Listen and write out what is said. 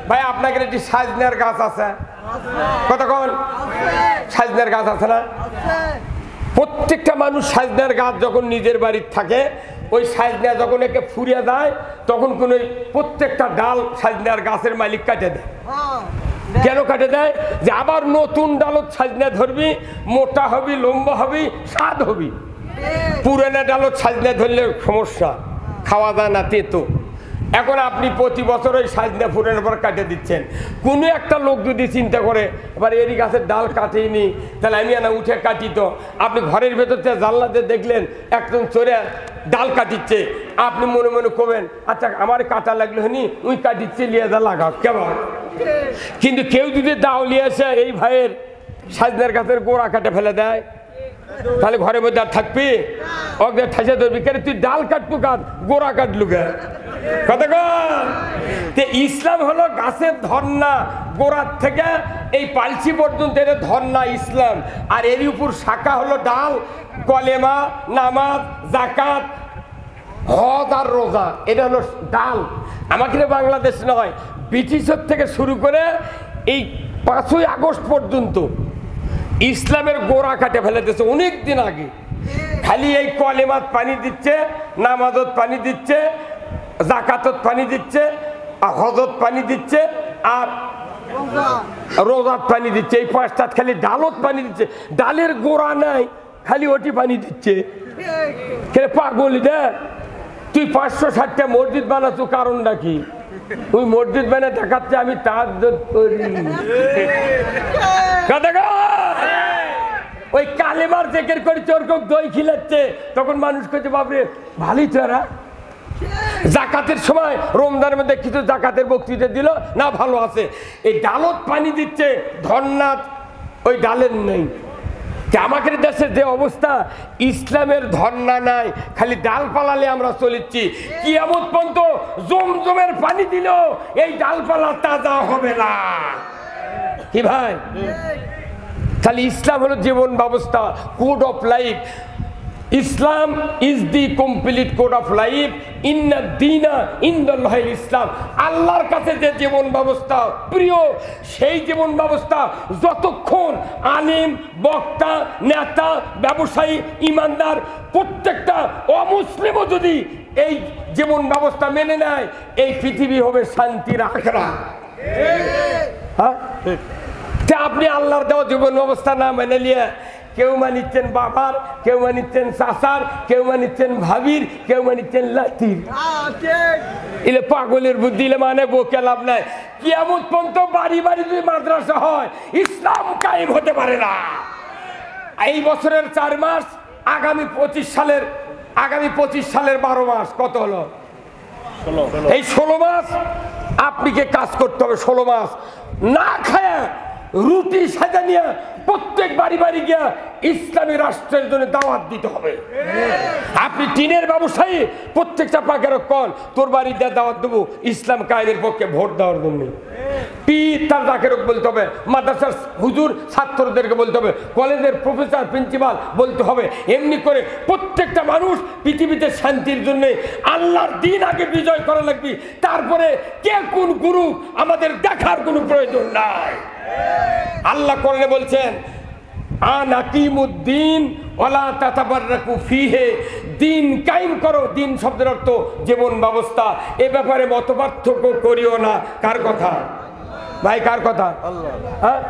ভাই আপনাদের একটি সাজনের গাছ আছে? কতক্ষণ সাজনের গাছ আছে না? প্রত্যেকটা মানুষ সাজনের গাছ যখন নিজের বাড়ির থাকে, ওই সাজনা যখন একে ফুরিয়ে যায় তখন কোন প্রত্যেকটা ডাল সাজনার গাছের মালিক কাটে দেয়। কেন কাটে দেয়? যে আবার নতুন ডালত সাজনা ধরবি, মোটা হবি, লম্বা হবি, স্বাদ হবি। পুরানা ডালত সাজনা ধরলে সমস্যা, খাওয়া যায় না, তেতো। এখন আপনি প্রতি বছর ওই সাজনা ফুরানোর পর কাটে দিচ্ছেন। কোনো একটা লোক যদি চিন্তা করে এবার এরই গাছের ডাল কাটেনি, তাহলে আমি না উঠে কাটি। তো আপনি ঘরের ভেতর থেকে জানলাতে দেখলেন একজন চোরে ডাল কাটিচ্ছে, আপনি মনে মনে করবেন আচ্ছা আমার কাটা লাগলো হনি, ওই কাটিচ্ছে, লিয়ে যা লাগাও কেমন। কিন্তু কেউ যদি দাও নিয়ে আসে এই ভাইয়ের সাজনার গাছের গোড়া কাটে ফেলে দেয়, তাহলে ঘরের মধ্যে আর থাকবি? ওকে ঠাসে ধরবি, কেন তুই ডাল কাটবো কাট, গোড়া কাটলু কে? ইসলাম হলো গাছের ধর্না, গোড়ার থেকে এই পালসি পর্যন্ত এটা ধর্না ইসলাম। আর এর উপর শাখা হলো ডাল, কলেমা, নামাজ, যাকাত, হজ আর রোজা। এটা হলো ডাল। আমাকে বাংলাদেশ নয়, ব্রিটিশের থেকে শুরু করে এই 5ই আগস্ট পর্যন্ত ইসলামের গোড়া কাটে ফেলে দিয়েছে অনেক দিন আগে। খালি এই কলেমাত পানি দিচ্ছে, নামাজত পানি দিচ্ছে, যাকাতত পানি দিচ্ছে, হজত পানি দিচ্ছে, আর রোজাত পানি দিচ্ছে। এই 5টা খালি ডালত পানি দিচ্ছে, ডালের গোড়া নাই, খালি ওটি পানি দিচ্ছে। পাগলি না তুই? 560টা মসজিদ বানাচ্ছ, কারণটা কি? তুই মসজিদ বানা দেখাচ্ছে আমি তাহাজ্জুদ করি। ওই কালেমার জিকির করে চোরকক দই খিলাচ্ছে, তখন মানুষ কইছে বাপরে ভালোই তো এরা। জাকাতের সময় রমজানের মধ্যে কিছু জাকাতের বক্তৃতা দিল না, ভালো আছে। এই ডালত পানি দিচ্ছে, ধর্নাথ ওই ডালের নেই। আমাদের দেশের যে অবস্থা, ইসলামের ধর্না নাই, খালি ডাল পালালে আমরা চলেছি। কিয়ামত পর্যন্ত জমজমের পানি দিল এই ডালপালা তাজা হবে না। কি ভাই? তাহলে ইসলাম হলো জীবন ব্যবস্থা, code of life. Islam is the complete code of life. ইন্না দীনা ইনদাল্লাহিল ইসলাম। আল্লাহর কাছে যে জীবন ব্যবস্থা প্রিয়, সেই জীবন ব্যবস্থা যতক্ষণ আলিম, বক্তা, নেতা, ব্যবসায়ী, ইমানদার প্রত্যেকটা অমুসলিমও যদি এই জীবন ব্যবস্থা মেনে নেয়, এই পৃথিবী হবে শান্তির আখড়া। হ্যাঁ, আপনি আল্লাহর দেওয়া জীবন ব্যবস্থা না মেনে নিয়ে কেউ মানিচ্ছেন বাবার, কেউ মানিচ্ছেন চাচার, কেউ মানিচ্ছেন ভাবির, কেউ মানিচ্ছেন লাতির। এলে পাগলের বুদ্ধি, মানে বকে লাভ নাই। কিয়ামত পর্যন্ত বাড়ি বাড়ি যদি মাদ্রাসা হয়, ইসলাম কায়েম হতে পারে না। এই বছরের 4 মাস, আগামী 25 সালের 12 মাস, কত হলো? এই 16 মাস আপনাকে কাজ করতে হবে। 16 মাস না খায় রুটি সাজা নিয়ে প্রত্যেক বাড়ি বাড়ি গিয়া ইসলামী রাষ্ট্রের জন্য দাওয়াত দিতে হবে। আপনি টিনের ব্যবসায়ী, প্রত্যেকটা পাকের কন তোর বাড়িতে দাওয়াত দেবো ইসলাম কায়েমের পক্ষে ভোট দেওয়ার জন্য। পীর তার ডাকের বলতে হবে, মাদ্রাসার হুজুর ছাত্রদেরকে বলতে হবে, কলেজের প্রফেসর প্রিন্সিপাল বলতে হবে। এমনি করে প্রত্যেকটা মানুষ পৃথিবীতে শান্তির জন্য আল্লাহর দ্বীন আগে বিজয় করা লাগবে। তারপরে কে কোন গুরু আমাদের দেখার কোনো প্রয়োজন নাই। আল্লাহ কোরআনে বলছেন আন আকিমুদ্দিন ওয়ালা তাতাবাররাকু ফিহি, দিন কায়েম করো। দিন শব্দের অর্থ জীবন ব্যবস্থা। এ ব্যাপারে মতপার্থক্য করিও না। কার কথা ভাই? কার কথা? আল্লাহ। হ্যাঁ,